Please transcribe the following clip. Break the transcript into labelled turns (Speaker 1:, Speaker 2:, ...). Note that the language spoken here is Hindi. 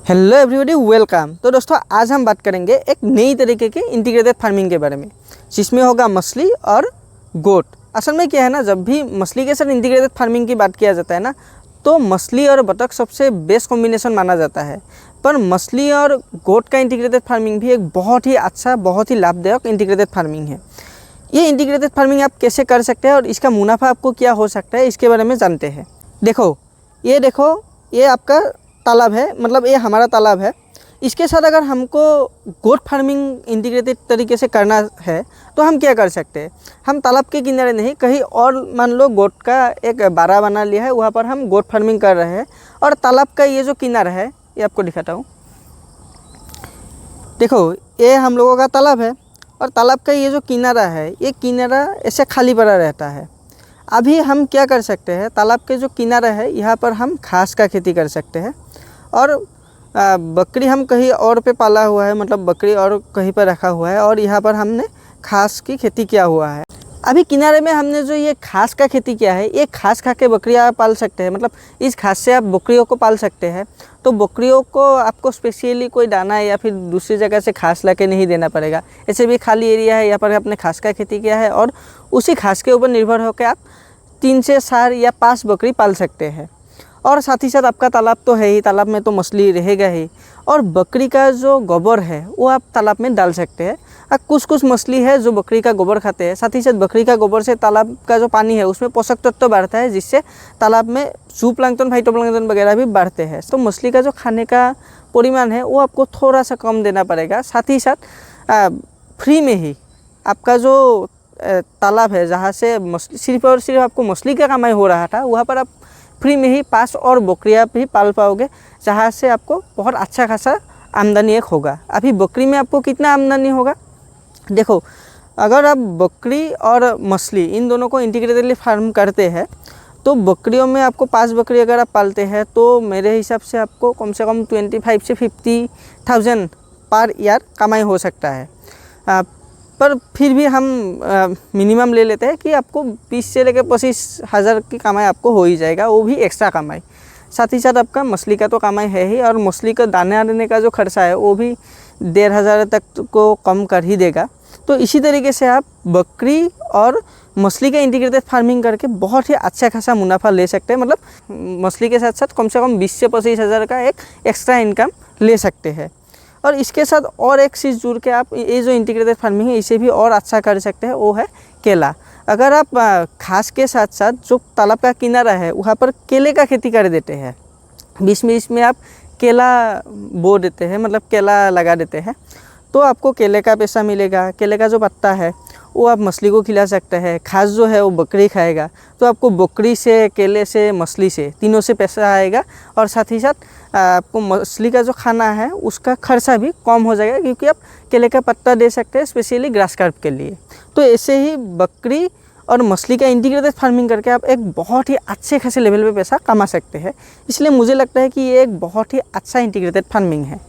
Speaker 1: Hello everybody, welcome. तो दोस्तों, आज हम बात करेंगे एक नई तरीके के इंटीग्रेटेड फार्मिंग के बारे में, जिसमें होगा मछली और गोट। असल में क्या है ना, जब भी मछली के साथ इंटीग्रेटेड फार्मिंग की बात किया जाता है ना, तो मछली और बतख सबसे बेस्ट कॉम्बिनेशन माना जाता है। पर मछली और गोट का इंटीग्रेटेड फार्मिंग भी एक बहुत ही अच्छा, बहुत ही लाभदायक इंटीग्रेटेड फार्मिंग है। ये इंटीग्रेटेड फार्मिंग आप कैसे कर सकते हैं और इसका मुनाफा आपको क्या हो सकता है, इसके बारे में जानते हैं। देखो, ये आपका तालाब है, मतलब ये हमारा तालाब है। इसके साथ अगर हमको गोट फार्मिंग इंटीग्रेटेड तरीके से करना है तो हम क्या कर सकते हैं। हम तालाब के किनारे नहीं, कहीं और मान लो गोट का एक बाड़ा बना लिया है, वहाँ पर हम गोट फार्मिंग कर रहे हैं। और तालाब का ये जो किनारा है, ये आपको दिखाता हूँ। देखो, ये हम लोगों का तालाब है और तालाब का ये जो किनारा है, ये किनारा ऐसे खाली पड़ा रहता है। अभी हम क्या कर सकते हैं, तालाब के जो किनारा है, यहाँ पर हम घास का खेती कर सकते हैं। और बकरी हम कहीं और पे पाला हुआ है, मतलब बकरी और कहीं पर रखा हुआ है, और यहाँ पर हमने घास की खेती किया हुआ है। अभी किनारे में हमने जो ये घास का खेती किया है, ये घास खा के बकरियाँ पाल सकते हैं, मतलब इस घास से आप बकरियों को पाल सकते हैं। तो बकरियों को आपको स्पेशली कोई दाना या फिर दूसरी जगह से घास ला के नहीं देना पड़ेगा। ऐसे भी खाली एरिया है, यहाँ पर आपने घास का खेती किया है और उसी घास के ऊपर निर्भर होकर आप 3 से 4 या 5 बकरी पाल सकते हैं। और साथ ही साथ आपका तालाब तो है ही, तालाब में तो मछली रहेगा ही। और बकरी का जो गोबर है वो आप तालाब में डाल सकते हैं। कुछ मछली है जो बकरी का गोबर खाते हैं। साथ ही साथ बकरी का गोबर से तालाब का जो पानी है उसमें पोषक तत्व बढ़ता है, जिससे तालाब में जूप्लांक्टन, फाइटोप्लांक्टन वगैरह भी बढ़ते हैं। तो मछली का जो खाने का परिमाण है वो आपको थोड़ा सा कम देना पड़ेगा। साथ ही साथ फ्री में ही आपका जो तालाब है, जहाँ से मछली सिर्फ और सिर्फ आपको मछली का कमाई हो रहा था, वहाँ पर आप फ्री में ही 5 और बकरियाँ भी पाल पाओगे, जहाँ से आपको बहुत अच्छा खासा आमदनी एक होगा। अभी बकरी में आपको कितना आमदनी होगा, देखो, अगर आप बकरी और मछली इन दोनों को इंटीग्रेटेडली फार्म करते हैं तो बकरियों में आपको 5 बकरी अगर आप पालते हैं तो मेरे हिसाब से आपको कम से कम 25 से 50,000 पर ईयर कमाई हो सकता है। पर फिर भी हम मिनिमम ले लेते हैं कि आपको 20 से लेकर 25,000 की कमाई आपको हो ही जाएगा, वो भी एक्स्ट्रा कमाई। साथ ही साथ आपका मछली का तो कमाई है ही, और मछली का दाने देने का जो खर्चा है वो भी 1,500 तक को कम कर ही देगा। तो इसी तरीके से आप बकरी और मछली का इंटीग्रेटेड फार्मिंग करके बहुत ही अच्छा खासा मुनाफा ले सकते हैं। मतलब मछली के साथ साथ कम से कम 20 से 25,000 का एक एक्स्ट्रा इनकम ले सकते हैं। और इसके साथ और एक चीज़ जुड़ के आप ये जो इंटीग्रेटेड फार्मिंग है इसे भी और अच्छा कर सकते हैं, वो है केला। अगर आप घास के साथ साथ जो तालाब का किनारा है वहाँ पर केले का खेती कर देते हैं, बीच में इसमें आप केला बो देते हैं, मतलब केला लगा देते हैं, तो आपको केले का पैसा मिलेगा। केले का जो पत्ता है वो आप मछली को खिला सकते हैं, घास जो है वो बकरी खाएगा, तो आपको बकरी से, केले से, मछली से, तीनों से पैसा आएगा। और साथ ही साथ आपको मछली का जो खाना है उसका खर्चा भी कम हो जाएगा, क्योंकि आप केले का पत्ता दे सकते हैं स्पेशली ग्रास कार्प के लिए। तो ऐसे ही बकरी और मछली का इंटीग्रेटेड फार्मिंग करके आप एक बहुत ही अच्छे खासे लेवल पे पैसा कमा सकते हैं। इसलिए मुझे लगता है कि ये एक बहुत ही अच्छा इंटीग्रेटेड फार्मिंग है।